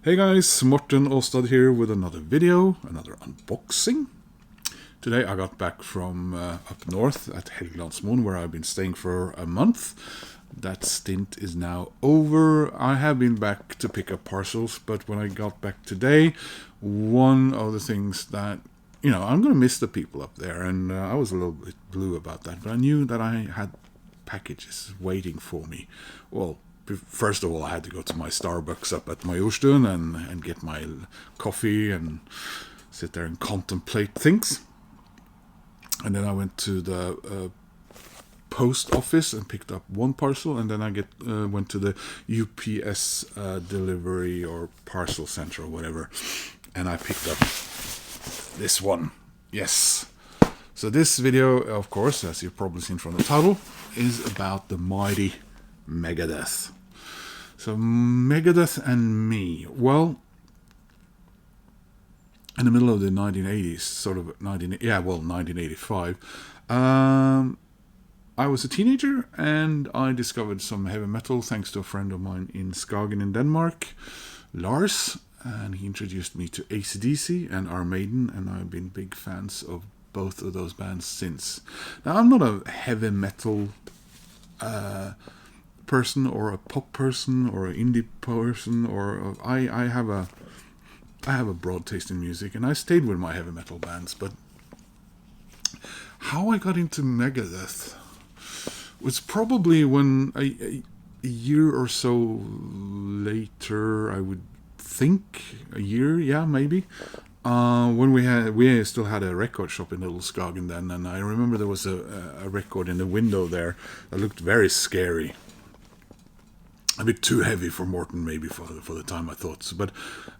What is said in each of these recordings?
Hey guys, Morten Åstad here with another video, another unboxing. Today I got back from up north at Helgelandsmoen, where I've been staying for a month. That stint is now over. I have been back to pick up parcels, but when I got back today, one of the things that, I'm going to miss the people up there, and I was a little bit blue about that, but I knew that I had packages waiting for me. Well, first of all, I had to go to my Starbucks up at Majorstuen and get my coffee and sit there and contemplate things. And then I went to the post office and picked up one parcel, and then I went to the UPS delivery or parcel center or whatever, and I picked up this one. Yes. So this video, of course, as you've probably seen from the title, is about the mighty Megadeth. So Megadeth and me. Well, in the middle of the 1980s, 1985, I was a teenager and I discovered some heavy metal thanks to a friend of mine in Skagen in Denmark, Lars, and he introduced me to AC/DC and Iron Maiden, and I've been big fans of both of those bands since. Now, I'm not a heavy metal person or a pop person or an indie person, or I have a broad taste in music, and I stayed with my heavy metal bands. But how I got into Megadeth was probably when a year or so later, I would think a year, maybe. When we still had a record shop in Little Skagen then, and I remember there was a record in the window there that looked very scary. A bit too heavy for Morten, maybe, for the time, I thought. But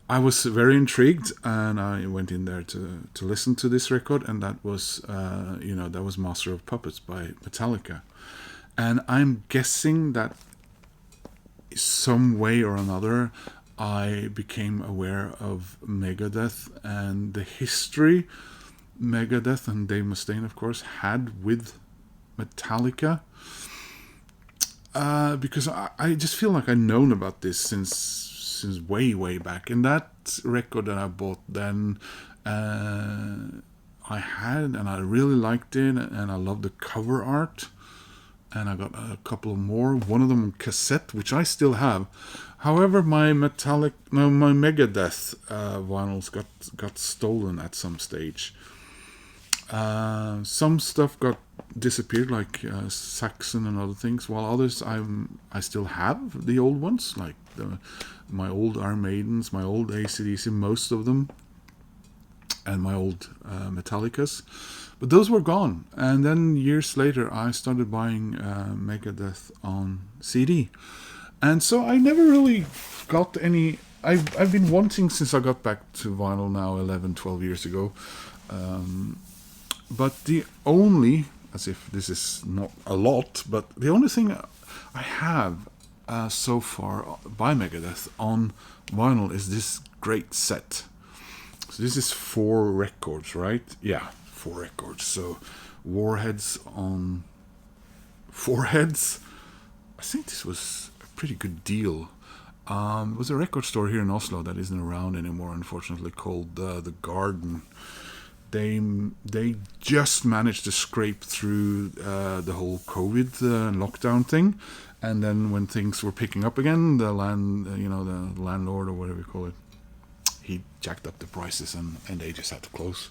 I was very intrigued, and I went in there to listen to this record, and that was, that was Master of Puppets by Metallica. And I'm guessing that some way or another, I became aware of Megadeth and the history Megadeth and Dave Mustaine, of course, had with Metallica. Because I just feel like I've known about this since way back. And that record that I bought then, I had, and I really liked it, and I loved the cover art. And I got a couple of more, one of them on cassette, which I still have. However, my Megadeth vinyls got stolen at some stage. Some stuff got disappeared, like Saxon and other things, while others I still have the old ones, like my old Iron Maidens, my old AC/DC, most of them, and my old Metallicas. But those were gone. And then years later, I started buying Megadeth on CD. And so I never really got any. I've been wanting since I got back to vinyl now 11, 12 years ago. But the only, as if this is not a lot, but the only thing I have so far by Megadeth on vinyl is this great set. So this is 4 records, right? Yeah, 4 records. So Warheads on 4 heads. I think this was a pretty good deal. There was a record store here in Oslo that isn't around anymore, unfortunately, called The Garden. They just managed to scrape through the whole COVID lockdown thing, and then when things were picking up again, the landlord or whatever you call it, he jacked up the prices, and they just had to close.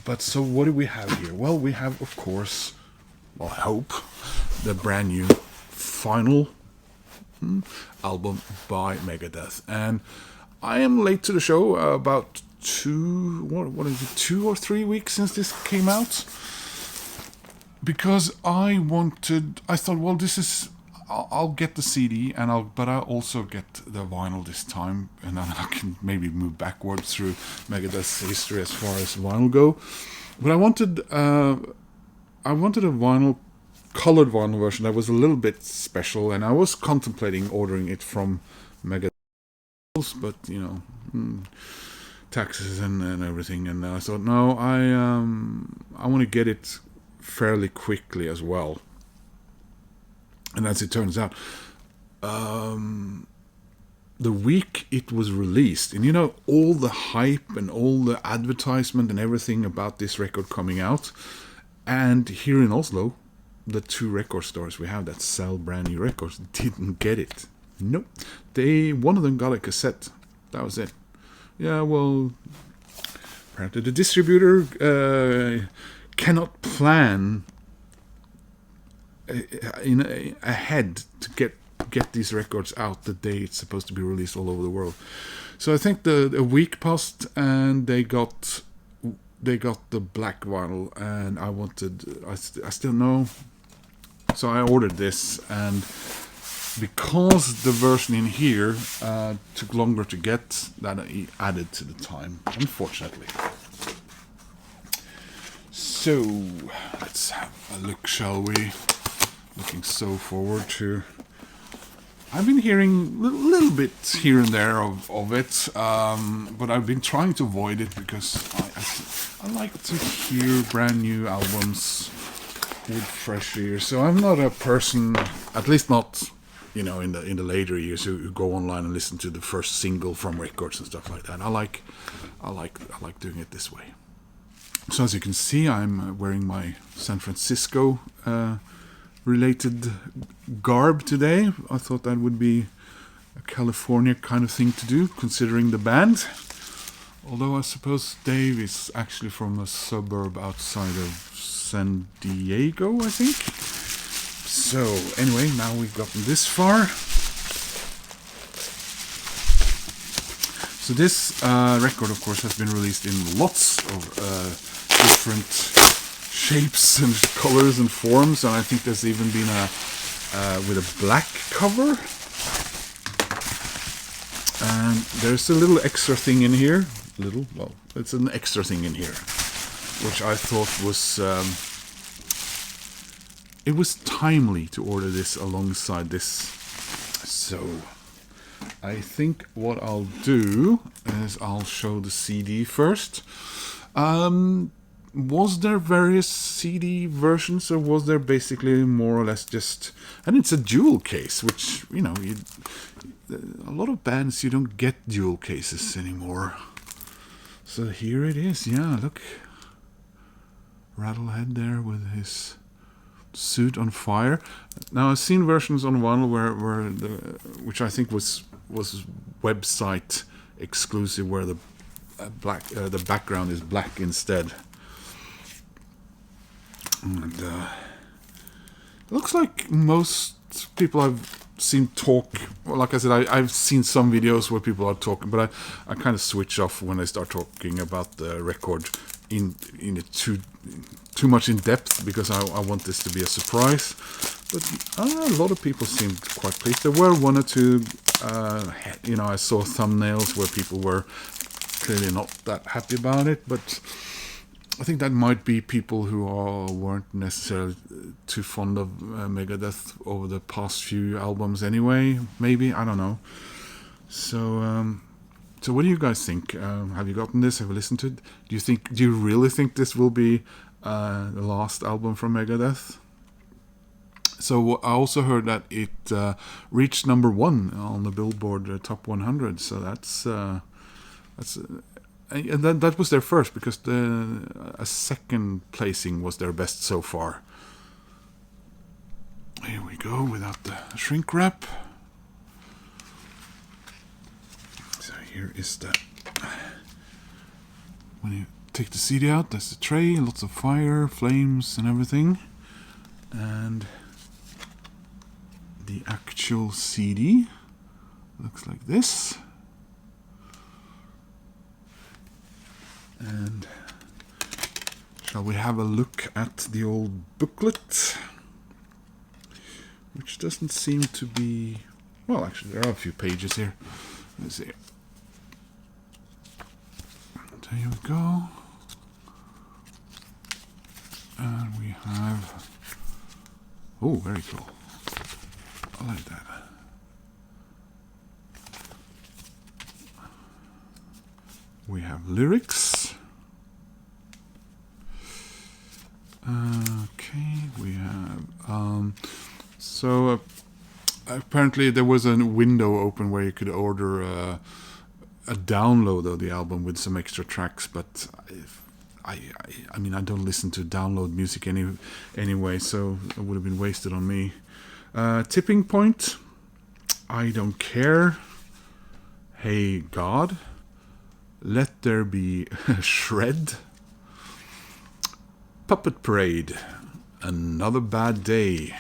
But so what do we have here? Well, we have, of course, I hope, the brand new final album by Megadeth, and I am late to the show, about 2 or 3 weeks since this came out, because I thought, well, I'll get the CD, but I'll also get the vinyl this time, and then I can maybe move backwards through Megadeth's history as far as vinyl go. But I wanted a colored vinyl version that was a little bit special, and I was contemplating ordering it from Megadeth, but taxes and everything, and I thought, no, I want to get it fairly quickly as well. And as it turns out, the week it was released, and you know, all the hype and all the advertisement and everything about this record coming out, and here in Oslo, the 2 record stores we have that sell brand new records didn't get it. Nope. One of them got a cassette. That was it. Yeah, well, apparently the distributor cannot plan ahead to get these records out the day it's supposed to be released all over the world. So I think a week passed and they got the black vinyl, and I still know. So I ordered this, and because the version in here took longer to get, that added to the time, unfortunately. So let's have a look, shall we? Looking so forward to. I've been hearing a little bit here and there of it, but I've been trying to avoid it because I like to hear brand new albums with fresh ears. So I'm not a person, at least not, in the later years, who go online and listen to the first single from records and stuff like that. I like doing it this way. So as you can see, I'm wearing my San Francisco related garb today. I thought that would be a California kind of thing to do, considering the band. Although I suppose Dave is actually from a suburb outside of San Diego, I think. So anyway, now we've gotten this far. So this record, of course, has been released in lots of different shapes and colors and forms, and I think there's even been with a black cover. And there's a little extra thing in here. Well, it's an extra thing in here, which I thought was it was timely to order this alongside this. So I think what I'll do is I'll show the CD first. Was there various CD versions, or was there basically more or less just... And it's a dual case, which, a lot of bands, you don't get dual cases anymore. So here it is, yeah, look. Rattlehead there with his suit on fire. Now, I've seen versions on vinyl which I think was website exclusive, where the background is black instead. And it looks like most people I've seen talk, well, like I said, I've seen some videos where people are talking, but I kind of switch off when they start talking about the record in too much in depth, because I want this to be a surprise. But a lot of people seemed quite pleased. There were one or two, I saw thumbnails where people were clearly not that happy about it, but I think that might be people who weren't necessarily too fond of Megadeth over the past few albums anyway, maybe, I don't know. So what do you guys think? Have you gotten this? Have you listened to it? Do you really think this will be the last album from Megadeth? So I also heard that it reached number 1 on the Billboard Top 100. So that's and that was their first, because a second placing was their best so far. Here we go, without the shrink wrap. So here is when you take the CD out, there's the tray, lots of fire, flames and everything. And the actual CD looks like this. And shall we have a look at the old booklet, which doesn't seem to be... Well, actually, there are a few pages here. Let's see. There you go. And we have... Oh, very cool. I like that. We have lyrics. Okay, we have apparently there was a window open where you could order a download of the album with some extra tracks, but I mean, I don't listen to download music anyway, so it would have been wasted on me. Tipping Point, I Don't Care, Hey God, Let There Be Shred, Puppet Parade, Another Bad Day,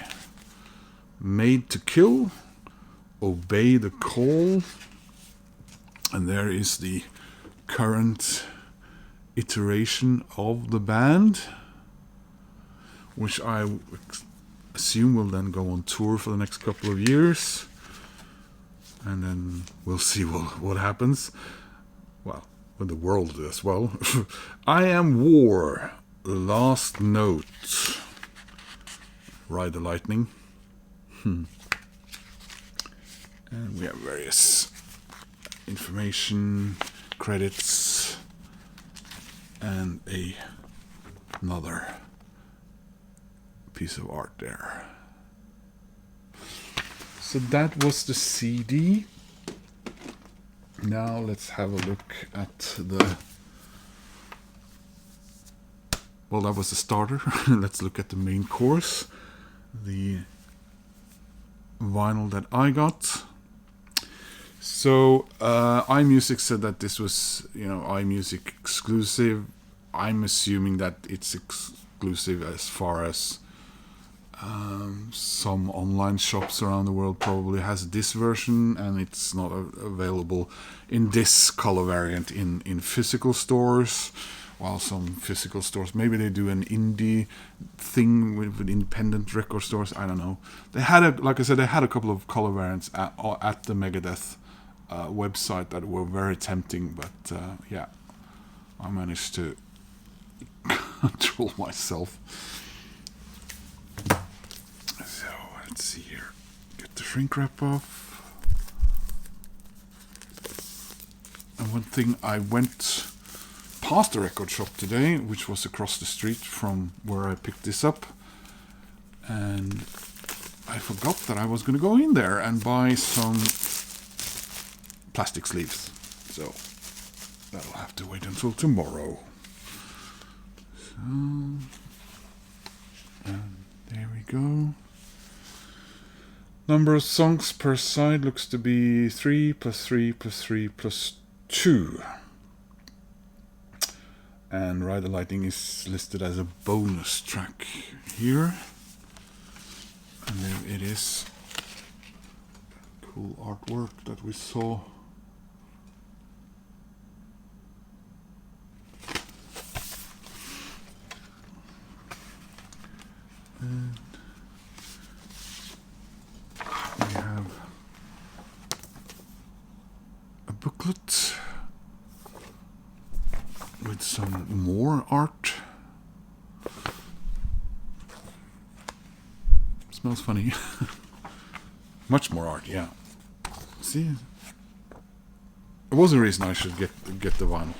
Made to Kill, Obey the Call, and there is the current iteration of the band, which I assume will then go on tour for the next couple of years, and then we'll see what happens. Well, with the world as well. I Am War, Last Note, Ride the Lightning. And we have various information, credits, and another piece of art there. So that was the CD. Now let's have a look at well, that was the starter. Let's look at the main course. The vinyl that I got. So iMusic said that this was, iMusic exclusive. I'm assuming that it's exclusive as far as some online shops around the world probably has this version, and it's not available in this color variant in physical stores. While some physical stores, maybe they do an indie thing with independent record stores. I don't know. They had like I said, they had a couple of color variants at the Megadeth website that were very tempting, but yeah, I managed to control myself. So let's see here. Get the shrink wrap off. And one thing, I went past the record shop today, which was across the street from where I picked this up, and I forgot that I was going to go in there and buy some plastic sleeves, so that'll have to wait until tomorrow. So, and there we go. Number of songs per side looks to be 3 plus 3 plus 3 plus 2. And Ride the Lightning is listed as a bonus track here. And there it is. Cool artwork that we saw. And we have a booklet with some more art. Smells funny. Much more art, yeah. See, it was a reason I should get the vinyl.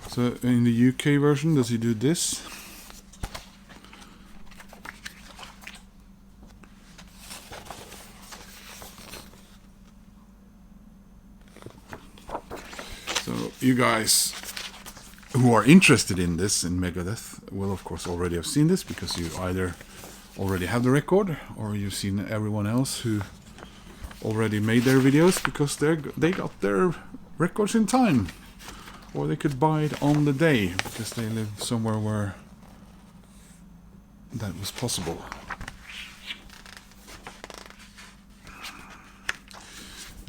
So in the UK version, does he do this? You guys who are interested in this, in Megadeth, will of course already have seen this, because you either already have the record or you've seen everyone else who already made their videos, because they got their records in time, or they could buy it on the day because they live somewhere where that was possible.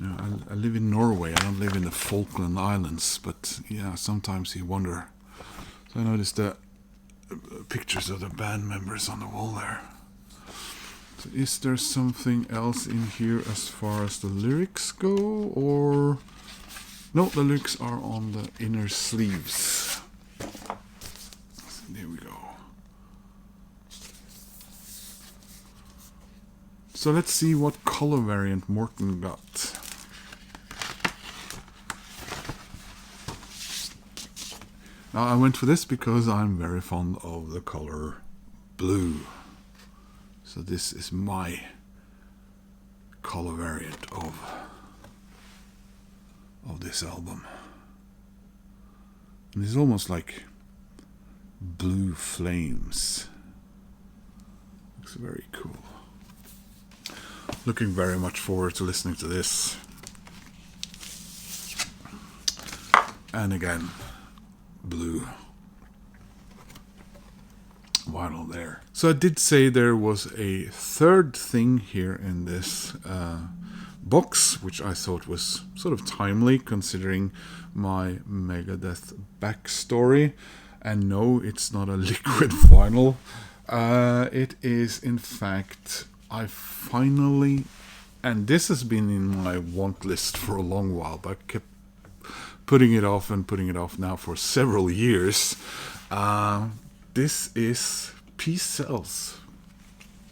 I live in Norway. I don't live in the Falkland Islands, but yeah, sometimes you wonder. So I noticed the pictures of the band members on the wall there. So is there something else in here as far as the lyrics go, or no? The lyrics are on the inner sleeves. There we go. So let's see what color variant Morten got. Now I went for this because I'm very fond of the color blue. So this is my color variant of this album. And it's almost like blue flames. Looks very cool. Looking very much forward to listening to this. And again, blue vinyl there. So I did say there was a third thing here in this box, which I thought was sort of timely considering my Megadeth backstory. And no, it's not a liquid vinyl. It is, in fact, I finally, and this has been in my want list for a long while, but I kept putting it off now for several years. This is Peace Sells,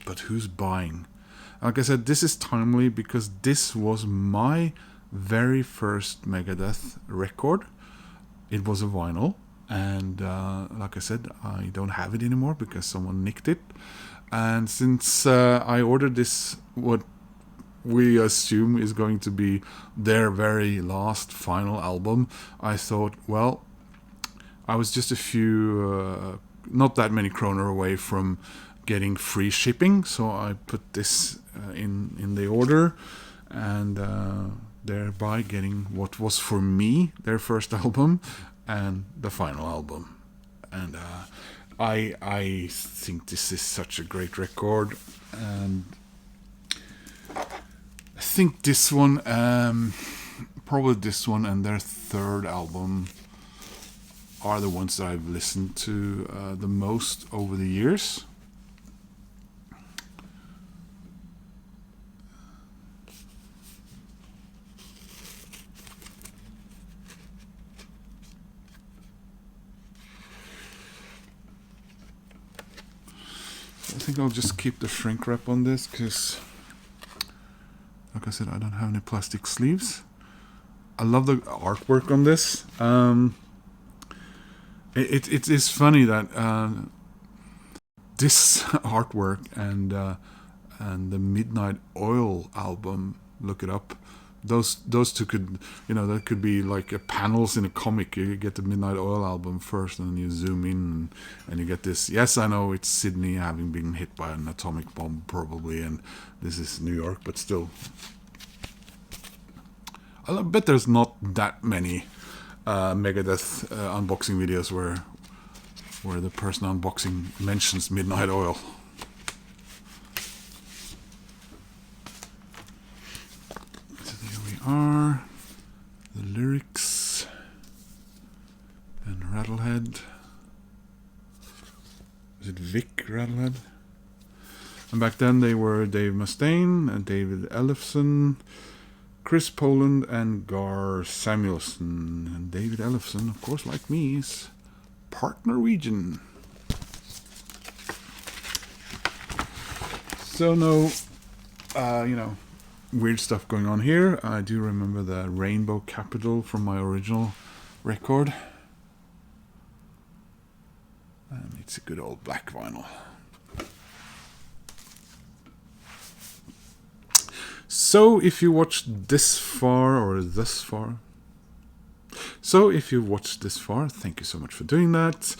but who's buying? Like I said, this is timely because this was my very first Megadeth record. It was a vinyl, and like I said, I don't have it anymore because someone nicked it. And since I ordered this, what we assume is going to be their very last final album, I thought, well, I was just a few, not that many kroner away from getting free shipping, so I put this in the order, and thereby getting what was for me their first album and the final album. And I think this is such a great record, and I think this one, probably this one and their third album are the ones that I've listened to the most over the years. I think I'll just keep the shrink wrap on this because, like I said, I don't have any plastic sleeves. I love the artwork on this. It is funny that this artwork and the Midnight Oil album, look it up. Those two could, that could be like panels in a comic. You get the Midnight Oil album first, and then you zoom in, and you get this. Yes, I know it's Sydney having been hit by an atomic bomb, probably, and this is New York, but still. I bet there's not that many Megadeth unboxing videos where the person unboxing mentions Midnight Oil. So there we are. The lyrics and Rattlehead. Is it Vic Rattlehead? And back then they were Dave Mustaine and David Ellefson, Chris Poland and Gar Samuelson. And David Ellefson, of course, like me, is part Norwegian. So no, weird stuff going on here. I do remember the rainbow capital from my original record. And it's a good old black vinyl. So if you watched this far, thank you so much for doing that.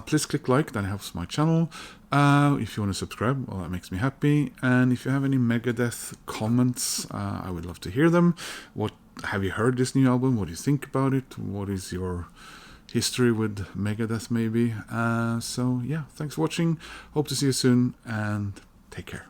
Please click like, that helps my channel. If you want to subscribe, well, that makes me happy. And if you have any Megadeth comments, I would love to hear them. What have you heard this new album? What do you think about it? What is your history with Megadeth, maybe? So yeah, thanks for watching. Hope to see you soon, and take care.